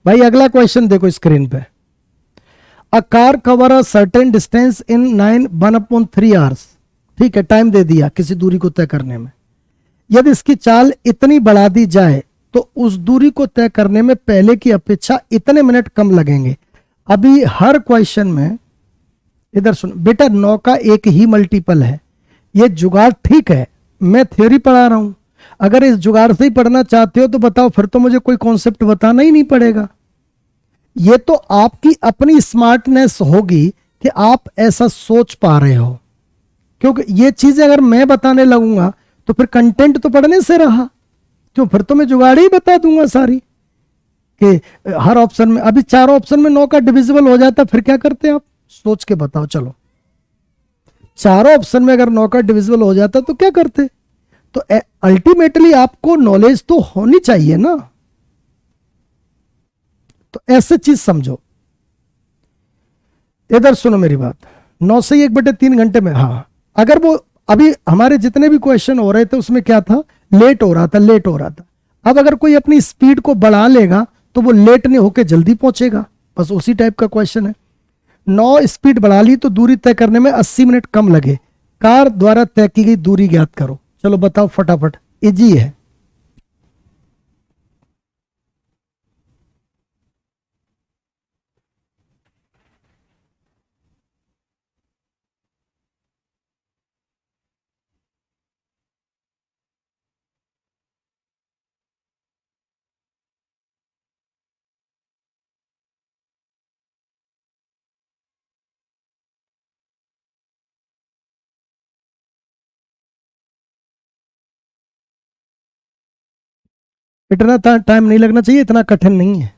भाई अगला क्वेश्चन देखो स्क्रीन पे। A car cover a certain distance in 1/3 hours. ठीक है, टाइम दे दिया किसी दूरी को तय करने में। यदि इसकी चाल इतनी बढ़ा दी जाए तो उस दूरी को तय करने में पहले की अपेक्षा इतने मिनट कम लगेंगे। अभी हर क्वेश्चन में, इधर सुन बेटा, 9 का एक ही मल्टीपल है। ये जुगाड़ ठीक है, मैं थ्योरी पढ़ा रहा हूं। अगर इस जुगाड़ से ही पढ़ना चाहते हो तो बताओ, फिर तो मुझे कोई कॉन्सेप्ट बताना ही नहीं पड़ेगा। ये तो आपकी अपनी स्मार्टनेस होगी कि आप ऐसा सोच पा रहे हो, क्योंकि ये चीजें अगर मैं बताने लगूंगा तो फिर कंटेंट तो पढ़ने से रहा, क्यों? फिर तो मैं जुगाड़ ही बता दूंगा सारी कि हर ऑप्शन में, अभी 4 ऑप्शन में 9 का डिविजिबल हो जाता, फिर क्या करते आप? सोच के बताओ। चलो, चारों ऑप्शन में अगर 9 का डिविजिबल हो जाता तो क्या करते? तो अल्टीमेटली आपको नॉलेज तो होनी चाहिए ना। तो ऐसे चीज समझो। इधर सुनो मेरी बात। 9 से 1/3 घंटे में, हाँ, अगर वो अभी हमारे जितने भी क्वेश्चन हो रहे थे उसमें क्या था? लेट हो रहा था, लेट हो रहा था। अब अगर कोई अपनी स्पीड को बढ़ा लेगा तो वो लेट नहीं होके जल्दी पहुंचेगा। बस उसी टाइप का क्वेश्चन है। 9 स्पीड बढ़ा ली तो दूरी तय करने में 80 मिनट कम लगे। कार द्वारा तय की गई दूरी ज्ञात करो। चलो बताओ फटाफट, इजी है। इतना टाइम नहीं लगना चाहिए, इतना कठिन नहीं है।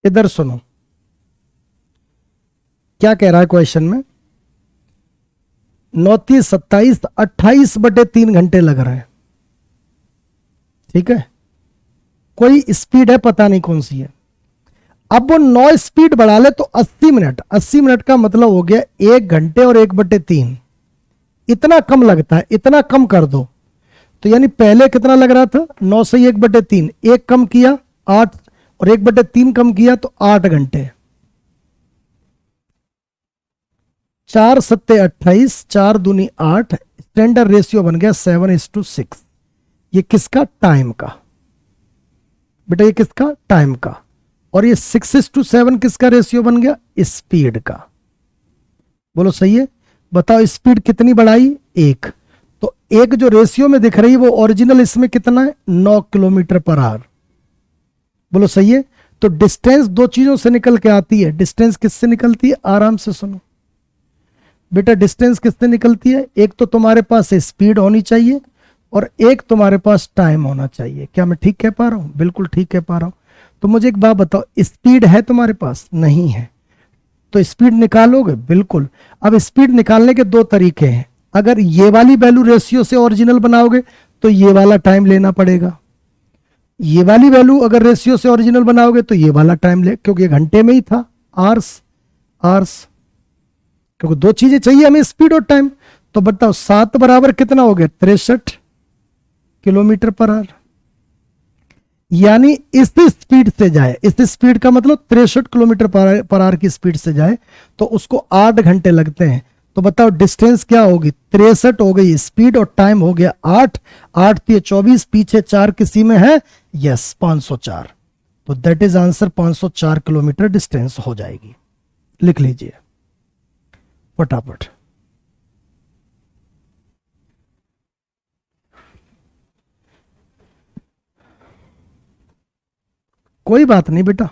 इधर सुनो, क्या कह रहा है क्वेश्चन में? 9 × 27 28/3 घंटे लग रहा है। ठीक है, कोई स्पीड है, पता नहीं कौन सी है। अब वो 9 स्पीड बढ़ा ले तो 80 मिनट, 80 मिनट का मतलब हो गया 1 घंटे और 1/3। इतना कम लगता है, इतना कम कर दो। तो यानी पहले कितना लग रहा था? 9 से 1/3, एक कम किया 8, और 1/3 कम किया तो 8 घंटे। 4×7 = 28, 4×2 = 8। स्टैंडर्ड रेशियो बन गया 7:6। ये किसका? टाइम का। बेटा ये किसका? टाइम का। और ये 6:7 किसका रेशियो बन गया? स्पीड का। बोलो सही है? बताओ स्पीड कितनी बढ़ाई? एक। तो एक जो रेशियो में दिख रही है वो ओरिजिनल इसमें कितना है? 9 किलोमीटर पर आवर। बोलो सही है? तो डिस्टेंस दो चीजों से निकल के आती है। डिस्टेंस किससे निकलती है? आराम से सुनो बेटा, डिस्टेंस किससे निकलती है? एक तो तुम्हारे पास स्पीड होनी चाहिए और एक तुम्हारे पास टाइम होना चाहिए। क्या मैं ठीक कह पा रहा हूं? बिल्कुल ठीक कह पा रहा हूं। तो मुझे एक बात बताओ, स्पीड है तुम्हारे पास? नहीं है। तो स्पीड निकालोगे? बिल्कुल। अब स्पीड निकालने के दो तरीके हैं। अगर ये वाली वैल्यू रेशियो से ओरिजिनल बनाओगे तो ये वाला टाइम लेना पड़ेगा। ये वाली वैल्यू अगर रेशियो से ओरिजिनल बनाओगे तो ये वाला टाइम ले, क्योंकि ये घंटे में ही था। आर्स, आर्स, क्योंकि दो चीजें चाहिए हमें, स्पीड और टाइम। तो बताओ 7 बराबर कितना हो गया? 63 किलोमीटर पर आवर। यानी इस स्पीड से जाए, इस स्पीड का मतलब 63 किलोमीटर पर आवर की स्पीड से जाए तो उसको 8 घंटे लगते हैं। तो बताओ डिस्टेंस क्या होगी? 63 हो गई स्पीड और टाइम हो गया 8। 8×3 = 24, पीछे 4 किसी में है? यस, 504। तो that is answer, 504 kilometre distance हो जाएगी। लिख लीजिए फटाफट। कोई बात नहीं बेटा।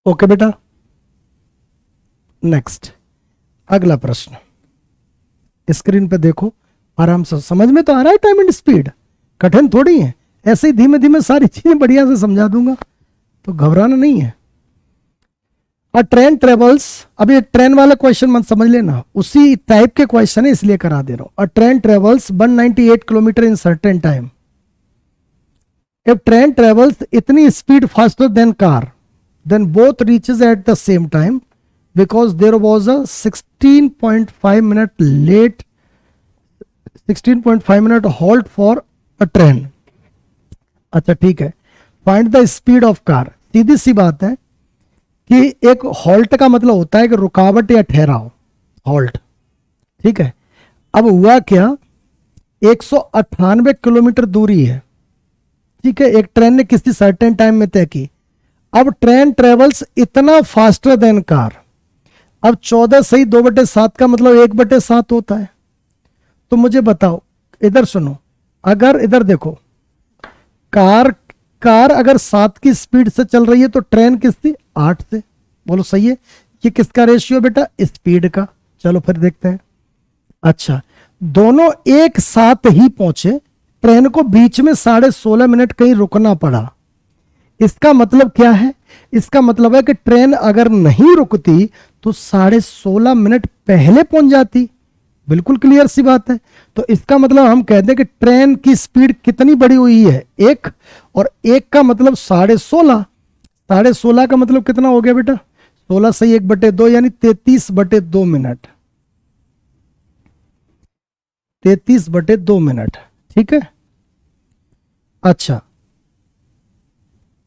ओके बेटा, नेक्स्ट अगला प्रश्न, स्क्रीन पे देखो, आराम से समझ में तो आ रहा है टाइम एंड स्पीड, कठिन थोड़ी है, ऐसे ही धीमे धीमे सारी चीजें बढ़िया से समझा दूंगा, तो घबराना नहीं है। अ ट्रेन ट्रेवल्स, अब ये ट्रेन वाला क्वेश्चन मत समझ लेना, उसी टाइप के क्वेश्चन है इसलिए करा दे रहा हूं। अ train travels 198 kilometre in certain time, if train travels itni speed faster than car, then both reaches at the same time because there was a 16.5 minute late 16.5 minute halt for a train। अच्छा ठीक है, find the speed of car, सीधी सी बात है कि एक halt का मतलब होता है कि रुकावट या ठहराव, हॉल्ट, ठीक है। अब हुआ क्या, 198 किलोमीटर दूरी है, ठीक है, एक ट्रेन ने किसी सर्टेन टाइम में तय की। अब ट्रेन ट्रेवल्स इतना फास्टर देन कार, अब 14 सही 2/7 का मतलब 1/7 होता है। तो मुझे बताओ, इधर सुनो, अगर इधर देखो, कार कार अगर 7 की स्पीड से चल रही है तो ट्रेन किसकी 8 से, बोलो सही है। ये किसका रेशियो बेटा, स्पीड का। चलो फिर देखते हैं। अच्छा, दोनों एक साथ ही पहुंचे, ट्रेन को बीच में 16.5 मिनट कहीं रुकना पड़ा। इसका मतलब क्या है, इसका मतलब है कि ट्रेन अगर नहीं रुकती तो 16.5 मिनट पहले पहुंच जाती, बिल्कुल क्लियर सी बात है। तो इसका मतलब हम कहते हैं कि ट्रेन की स्पीड कितनी बढ़ी हुई है, 1, और 1 का मतलब 16.5, 16.5 का मतलब कितना हो गया बेटा, 16 सही 1/2 यानी 33/2 मिनट, 33/2 मिनट, ठीक है। अच्छा,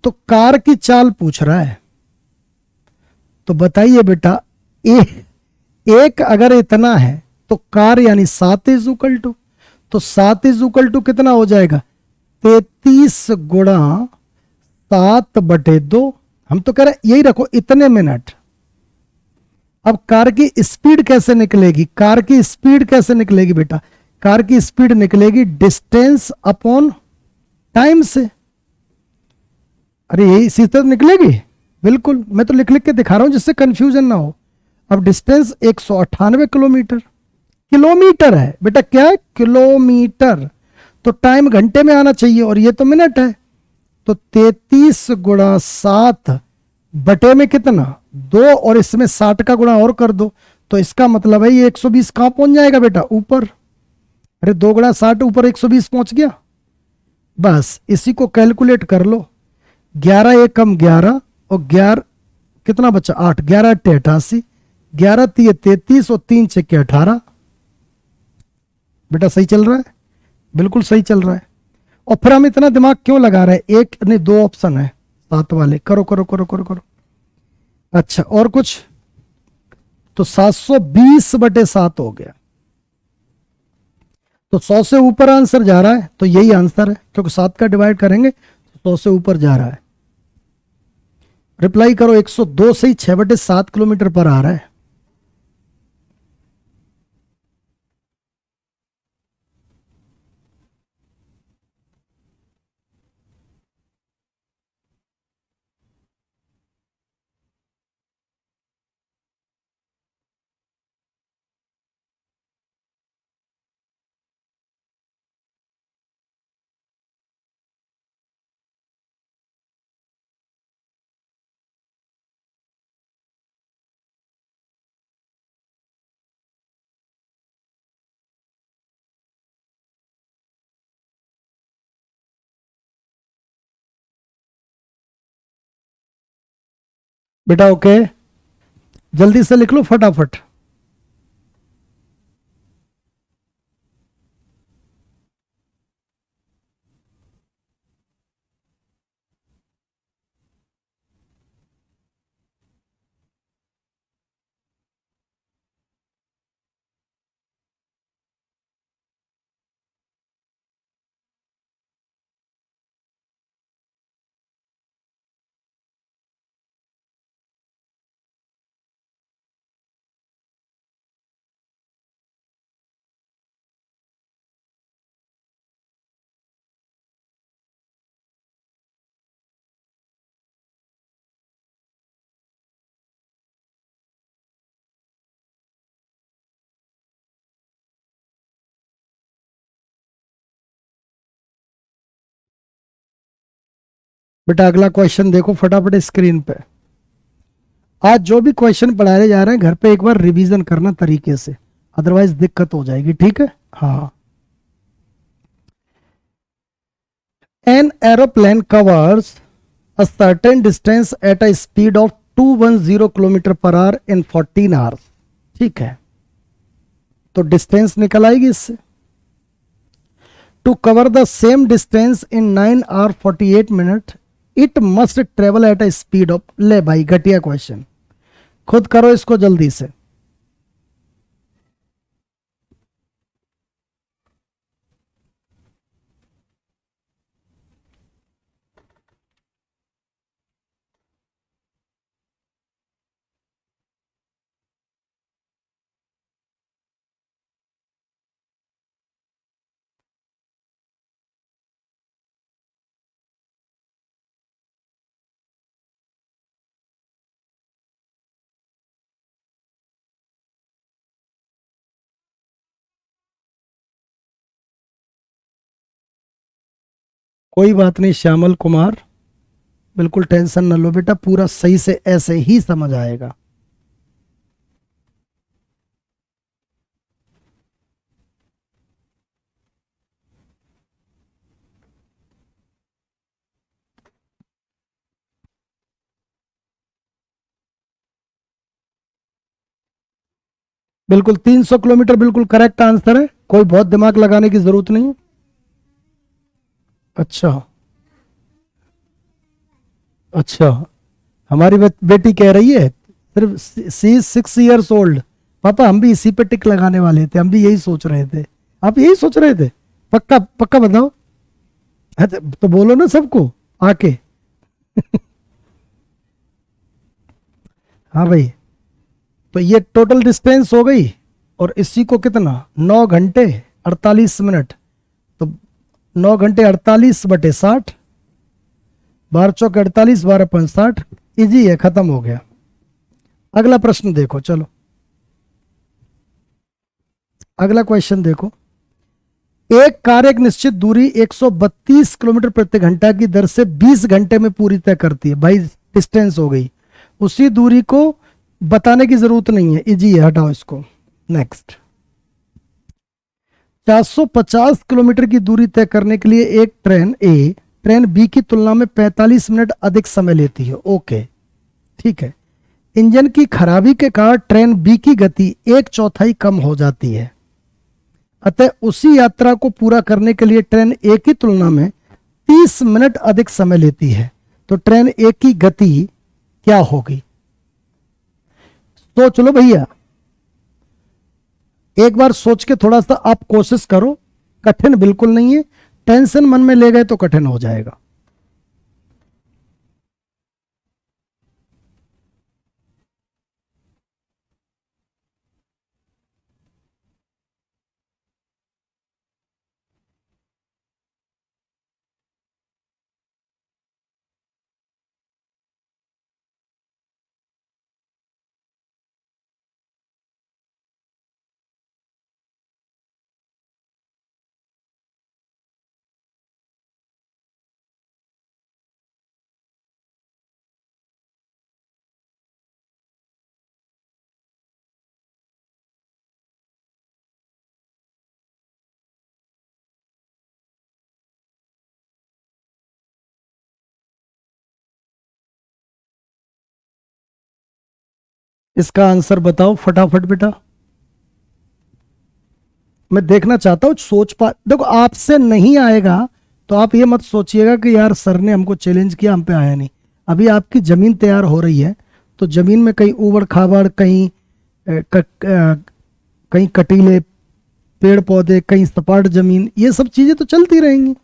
तो कार की चाल पूछ रहा है, तो बताइए बेटा, एक अगर इतना है तो कार यानी 7 इज इक्वल टू, तो 7 इज इक्वल टू कितना हो जाएगा, 33 गुणा 7/2, हम तो कह रहे यही रखो इतने मिनट। अब कार की स्पीड कैसे निकलेगी, कार की स्पीड कैसे निकलेगी बेटा, कार की स्पीड निकलेगी डिस्टेंस अपॉन टाइम से। अरे यही इसी तरह निकलेगी, बिल्कुल, मैं तो लिख लिख के दिखा रहा हूं जिससे कंफ्यूजन ना हो। अब डिस्टेंस 198 किलोमीटर, किलोमीटर है बेटा, क्या है, किलोमीटर, तो टाइम घंटे में आना चाहिए और ये तो मिनट है। तो 33 गुणा 7 बटे में कितना 2, और इसमें 60 का गुणा और कर दो, तो इसका मतलब है ये 120 कहां पहुंच जाएगा बेटा, ऊपर। अरे 2 गुणा 60 ऊपर 120 पहुंच गया। बस इसी को कैलकुलेट कर लो, 11 एक कम 11, और 11 कितना बचा 8, 11 अट्ठे 88, 11 तीय 33 और 3 छक्के 18। बेटा सही चल रहा है, बिल्कुल सही चल रहा है। और फिर हम इतना दिमाग क्यों लगा रहे हैं, एक नहीं 2 ऑप्शन है 7 वाले, करो करो करो करो करो। अच्छा और कुछ, तो 720/7 हो गया, तो 100 से ऊपर आंसर जा रहा है, तो यही आंसर है, क्योंकि 7 का डिवाइड करेंगे तो 100 से ऊपर जा रहा है। रिप्लाई करो, 102 से ही 6/7 किलोमीटर पर आ रहा है। बेटा ओके, जल्दी से लिख लो फटाफट। बेटा अगला क्वेश्चन देखो फटाफट स्क्रीन पे। आज जो भी क्वेश्चन पढ़ाए जा रहे हैं घर पे एक बार रिवीजन करना तरीके से, अदरवाइज दिक्कत हो जाएगी, ठीक है। हाँ। An aeroplane covers a certain distance at a speed of 210 kilometre per hour in 14 hours. ठीक है, तो डिस्टेंस निकल आएगी इससे। To cover the same distance in 9 hour 48 minute it must travel at a speed of, ले भाई घटिया question, खुद करो इसको जल्दी से। कोई बात नहीं श्यामल कुमार, बिल्कुल टेंशन न लो बेटा, पूरा सही से ऐसे ही समझ आएगा। बिल्कुल 300 किलोमीटर बिल्कुल करेक्ट आंसर है, कोई बहुत दिमाग लगाने की जरूरत नहीं है। अच्छा। अच्छा, हमारी बेटी कह रही है सिर्फ सी 6 इयर्स ओल्ड। पापा हम भी इसी पे टिक लगाने वाले थे, हम भी यही सोच रहे थे। आप यही सोच रहे थे? पक्का पक्का बताओ। है तो बोलो ना सबको आके। हाँ भाई, तो ये टोटल डिस्टेंस हो गई, और इसी को कितना, 9 घंटे 48 मिनट, तो 9 घंटे 48 बटे 60, 12 चौक 48, 12 5 60, इजी है, खत्म हो गया। अगला प्रश्न देखो चलो, अगला क्वेश्चन देखो। एक कार एक निश्चित दूरी 132 किलोमीटर प्रति घंटा की दर से 20 घंटे में पूरी तय करती है। भाई डिस्टेंस हो गई, उसी दूरी को बताने की जरूरत नहीं है, इजी है, हटाओ इसको। नेक्स्ट। 450 किलोमीटर की दूरी तय करने के लिए एक ट्रेन ए ट्रेन बी की तुलना में 45 मिनट अधिक समय लेती है। ओके, ठीक है। इंजन की खराबी के कारण ट्रेन बी की गति 1/4 कम हो जाती है, अतः उसी यात्रा को पूरा करने के लिए ट्रेन ए की तुलना में 30 मिनट अधिक समय लेती है। तो ट्रेन ए की गति क्या होगी? सोच लो भैया, एक बार सोच के थोड़ा सा आप कोशिश करो, कठिन बिल्कुल नहीं है, टेंशन मन में ले गए तो कठिन हो जाएगा। इसका आंसर बताओ फटाफट बेटा, मैं देखना चाहता हूं, सोच पा, देखो आपसे नहीं आएगा तो आप ये मत सोचिएगा कि यार सर ने हमको चैलेंज किया हम पे आया नहीं। अभी आपकी जमीन तैयार हो रही है, तो जमीन में कहीं ऊबड़ खाबड़, कहीं कहीं कटीले पेड़ पौधे, कहीं सपाट जमीन, ये सब चीजें तो चलती रहेंगी।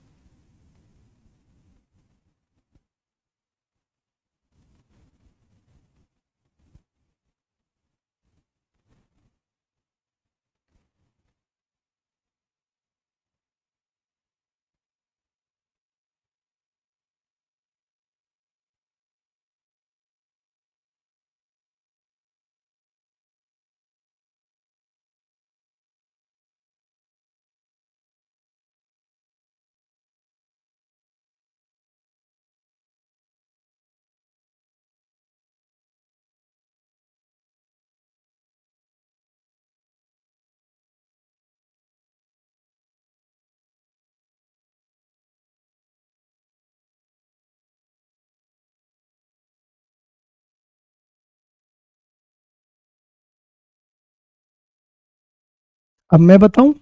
अब मैं बताऊं,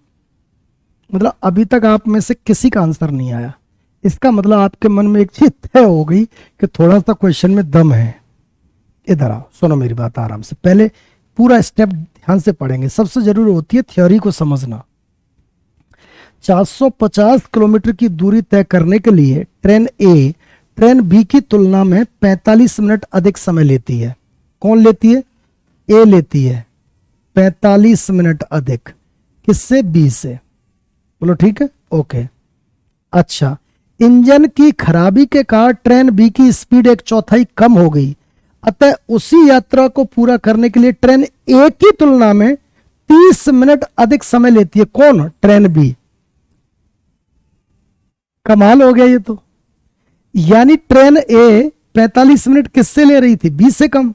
मतलब अभी तक आप में से किसी का आंसर नहीं आया, इसका मतलब आपके मन में एक चीज तय हो गई कि थोड़ा सा क्वेश्चन में दम है। इधर आओ, सुनो मेरी बात आराम से, पहले पूरा स्टेप ध्यान से पढ़ेंगे। सबसे जरूरी होती है थ्योरी को समझना। 450 किलोमीटर की दूरी तय करने के लिए ट्रेन ए ट्रेन बी की तुलना में 45 मिनट अधिक समय लेती है। कौन लेती है? ए लेती है 45 मिनट अधिक। किससे? बी से। बोलो ठीक है, ओके। अच्छा, इंजन की खराबी के कारण ट्रेन बी की स्पीड 1/4 कम हो गई, अतः उसी यात्रा को पूरा करने के लिए ट्रेन ए की तुलना में 30 मिनट अधिक समय लेती है। कौन? Train B. कमाल हो गया ये तो। यानी ट्रेन ए 45 मिनट किससे ले रही थी? बी से कम।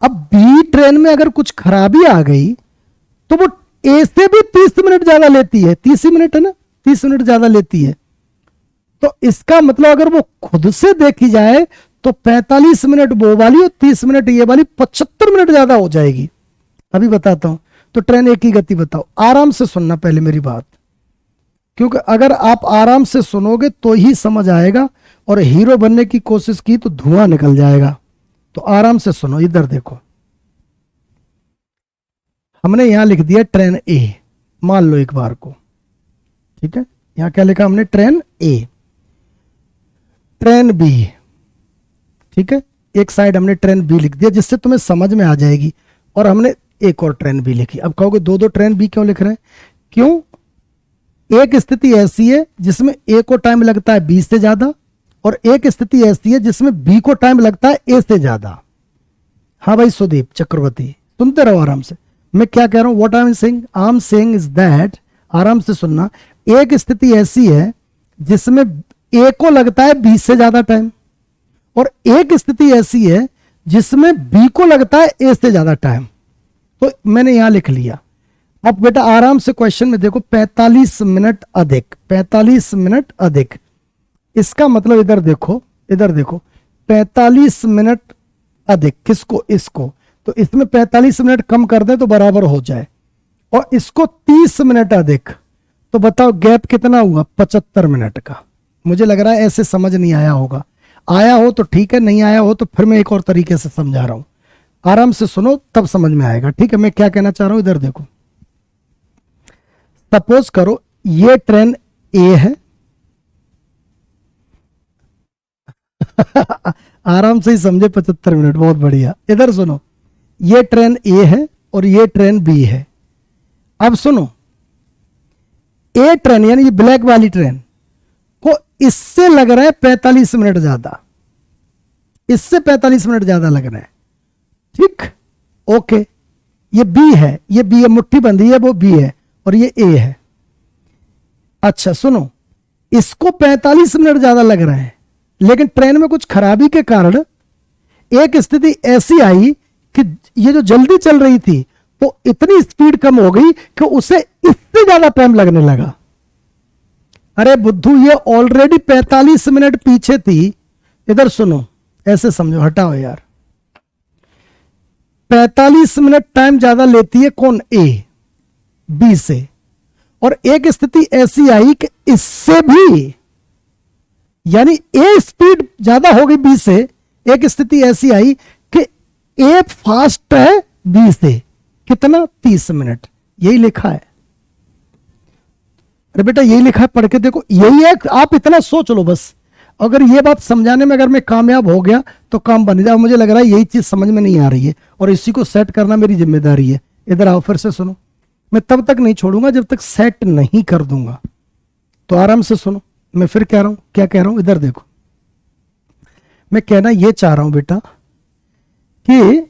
अब बी ट्रेन में अगर कुछ खराबी आ गई तो वो ए से भी 30 मिनट ज्यादा लेती है। 30 मिनट है ना, 30 मिनट ज्यादा लेती है। तो इसका मतलब अगर वो खुद से देखी जाए तो 45 मिनट वो वाली और 30 मिनट ये वाली 75 मिनट ज्यादा हो जाएगी। अभी बताता हूं। तो ट्रेन ए की गति बताओ। आराम से सुनना पहले मेरी बात, क्योंकि अगर आप आराम से सुनोगे तो ही समझ आएगा, और हीरो बनने की कोशिश की तो धुआं निकल जाएगा। तो आराम से सुनो, इधर देखो। हमने यहां लिख दिया ट्रेन ए, मान लो एक बार को, ठीक है। यहां क्या लिखा हमने? ट्रेन ए। ट्रेन बी, ठीक है। एक साइड हमने ट्रेन बी लिख दिया जिससे तुम्हें समझ में आ जाएगी, और हमने एक और ट्रेन बी लिखी। अब कहोगे दो दो ट्रेन बी क्यों लिख रहे हैं? क्यों? एक स्थिति ऐसी है जिसमें ए को टाइम लगता है बी से ज्यादा, और एक स्थिति ऐसी है जिसमें बी को टाइम लगता है ए से ज्यादा। हाँ भाई सुदीप चक्रवर्ती, सुनते रहो आराम से। मैं क्या कह रहा हूं? What I am saying? I am saying is that, आराम से सुनना, एक स्थिति ऐसी है जिसमें ए को लगता है बी से ज्यादा टाइम, और एक स्थिति ऐसी है जिसमें बी को लगता है ए से ज्यादा टाइम। तो मैंने यहां लिख लिया। अब बेटा आराम से क्वेश्चन में देखो, 45 मिनट अधिक, 45 मिनट अधिक, इसका मतलब इधर देखो, इधर देखो, 45 मिनट अधिक किसको? इसको। तो इसमें 45 मिनट कम कर दे तो बराबर हो जाए, और इसको 30 मिनट अधिक, तो बताओ गैप कितना हुआ? 75 मिनट का। मुझे लग रहा है ऐसे समझ नहीं आया होगा। आया हो तो ठीक है, नहीं आया हो तो फिर मैं एक और तरीके से समझा रहा हूं। आराम से सुनो तब समझ में आएगा, ठीक है। मैं क्या कहना चाह रहा हूं, इधर देखो। सपोज करो ये ट्रेन ए है आराम से ही समझे, 75 मिनट, बहुत बढ़िया। इधर सुनो, ये ट्रेन ए है और ये ट्रेन बी है। अब सुनो, ए ट्रेन यानी ये ब्लैक वाली ट्रेन को इससे लग रहा है 45 मिनट ज्यादा, इससे 45 मिनट ज्यादा लग रहा है, ठीक, ओके। ये बी है, ये बी है, मुट्ठी बंधी है, वो बी है, और ये ए है। अच्छा सुनो, इसको 45 मिनट ज्यादा लग रहा है, लेकिन ट्रेन में कुछ खराबी के कारण एक स्थिति ऐसी आई कि ये जो जल्दी चल रही थी वो इतनी स्पीड कम हो गई कि उसे इससे ज्यादा टाइम लगने लगा। अरे बुद्धू, ये ऑलरेडी 45 मिनट पीछे थी। इधर सुनो, ऐसे समझो, हटाओ यार। 45 मिनट टाइम ज्यादा लेती है कौन? ए, बी से, और एक स्थिति ऐसी आई कि इससे भी, यानी ए स्पीड ज्यादा हो गई बी से। एक स्थिति ऐसी आई कि ए फास्ट है बी से, कितना? 30 मिनट। यही लिखा है। अरे बेटा यही लिखा है, पढ़ के देखो, यही है। आप इतना सोच लो बस। अगर ये बात समझाने में अगर मैं कामयाब हो गया तो काम बन जाए। मुझे लग रहा है यही चीज समझ में नहीं आ रही है, और इसी को सेट करना मेरी जिम्मेदारी है। इधर आओ, फिर से सुनो। मैं तब तक नहीं छोड़ूंगा जब तक सेट नहीं कर दूंगा। तो आराम से सुनो, मैं फिर कह रहा हूं, क्या कह रहा हूं, इधर देखो। मैं कहना ये चाह रहा हूं बेटा कि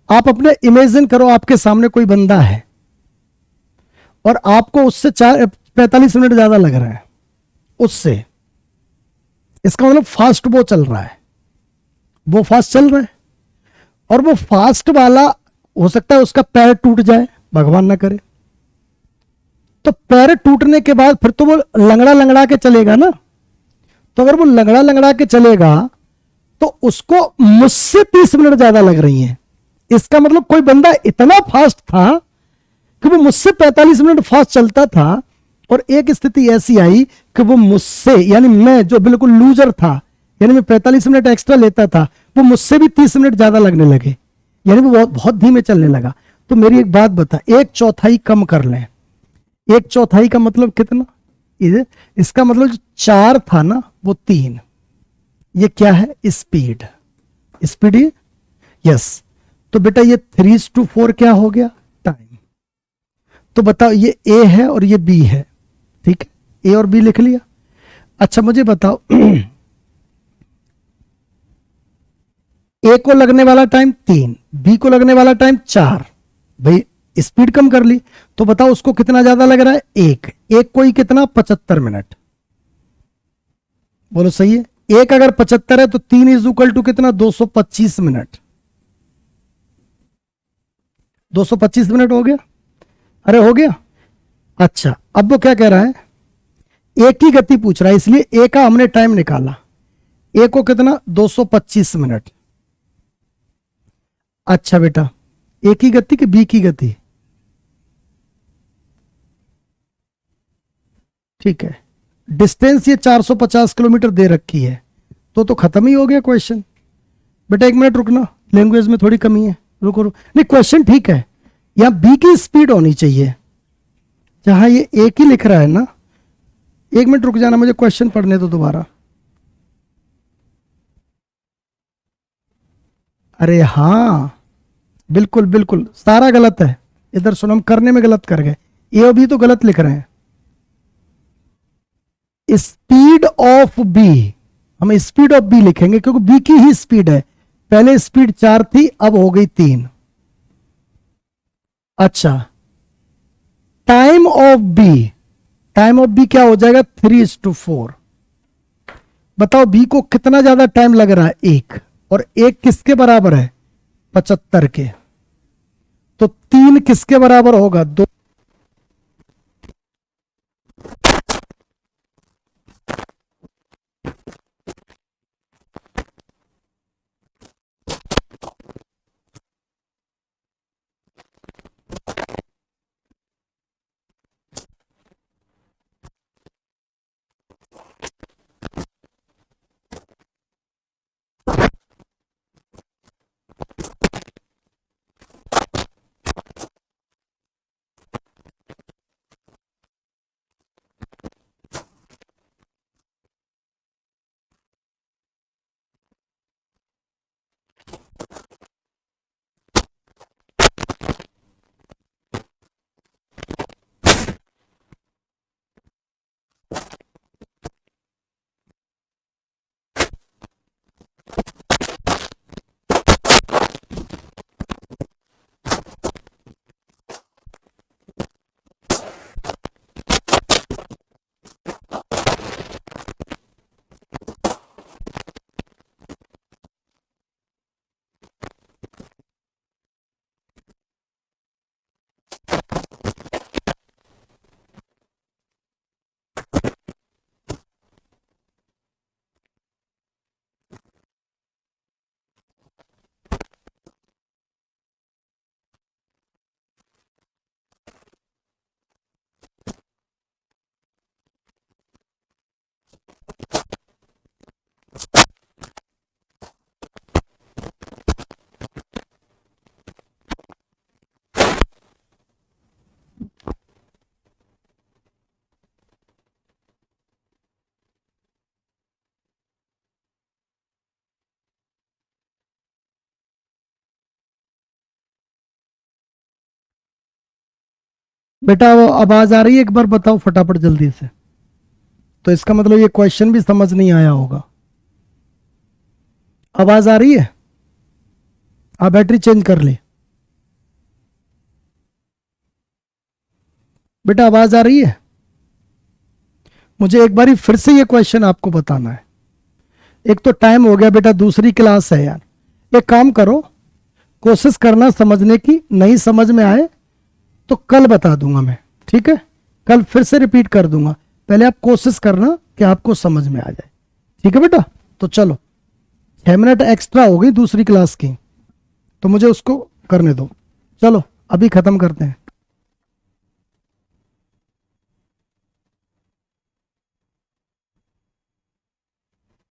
आप अपने इमेजिन करो, आपके सामने कोई बंदा है और आपको उससे 45 मिनट ज्यादा लग रहा है उससे। इसका मतलब फास्ट वो चल रहा है, वो फास्ट चल रहा है, और वो फास्ट वाला हो सकता है उसका पैर टूट जाए, भगवान ना करे। तो पैर टूटने के बाद फिर तो वो लंगड़ा लंगड़ा के चलेगा ना। तो अगर वो लंगड़ा लंगड़ा के चलेगा तो उसको मुझसे 30 मिनट ज्यादा लग रही हैं। इसका मतलब कोई बंदा इतना फास्ट था कि वो मुझसे 45 मिनट फास्ट चलता था और एक स्थिति ऐसी आई कि वो मुझसे, यानी मैं जो बिल्कुल लूजर था, यानी मैं 45 मिनट एक्स्ट्रा लेता था, वो मुझसे भी 30 मिनट ज्यादा लगने लगे, यानी वो बहुत बहुत धीमे चलने लगा। तो मेरी एक बात बता, 1/4 कम कर लें, 1/4 का मतलब कितना, इसका मतलब जो 4 था ना वो 3, ये क्या है, स्पीड, स्पीड ये, यस। तो बेटा ये 3:4 क्या हो गया, टाइम। तो बताओ ये ए है और ये बी है, ठीक है, ए और बी लिख लिया। अच्छा मुझे बताओ ए को लगने वाला टाइम 3, बी को लगने वाला टाइम 4, भाई स्पीड कम कर ली, तो बताओ उसको कितना ज्यादा लग रहा है, एक को ही कितना, 75 मिनट, बोलो सही है। एक अगर 75 है तो 3 इज इक्वल टू कितना, 225 मिनट, 225 मिनट हो गया, अरे हो गया। अच्छा अब वो क्या कह रहा है, एक ही गति पूछ रहा है, इसलिए ए का हमने टाइम निकाला, ए को कितना, 225 मिनट। अच्छा बेटा ए की गति कि बी की गति, ठीक है, डिस्टेंस ये 450 किलोमीटर दे रखी है, तो खत्म ही हो गया क्वेश्चन। बेटा 1 मिनट रुकना, लैंग्वेज में थोड़ी कमी है, रुको रुको, नहीं क्वेश्चन ठीक है, यहां बी की स्पीड होनी चाहिए, जहां ये एक ही लिख रहा है ना। 1 मिनट रुक जाना, मुझे क्वेश्चन पढ़ने दो दोबारा। अरे हाँ बिल्कुल बिल्कुल, सारा गलत है, इधर सुनो, हम करने में गलत कर गए, ए और बी तो गलत लिख रहे हैं। स्पीड ऑफ बी, हम स्पीड ऑफ बी लिखेंगे क्योंकि बी की ही स्पीड है, पहले स्पीड 4 थी अब हो गई 3। अच्छा time of B, time of B क्या हो जाएगा, 3:4। बताओ बी को कितना ज्यादा टाइम लग रहा है, 1, और 1 किसके बराबर है, 75 के, तो 3 किसके बराबर होगा, 2। बेटा वो आवाज आ रही है, एक बार बताओ फटाफट जल्दी से, तो इसका मतलब ये क्वेश्चन भी समझ नहीं आया होगा। आवाज आ रही है, आप बैटरी चेंज कर ली, बेटा आवाज आ रही है, मुझे एक बारी फिर से ये क्वेश्चन आपको बताना है। एक तो टाइम हो गया बेटा, दूसरी क्लास है यार, एक काम करो, कोशिश करना समझने की, नहीं समझ में आए तो कल बता दूंगा मैं, ठीक है, कल फिर से रिपीट कर दूंगा, पहले आप कोशिश करना कि आपको समझ में आ जाए, ठीक है बेटा। तो चलो 6 मिनट एक्स्ट्रा हो गई दूसरी क्लास की, तो मुझे उसको करने दो, चलो अभी खत्म करते हैं।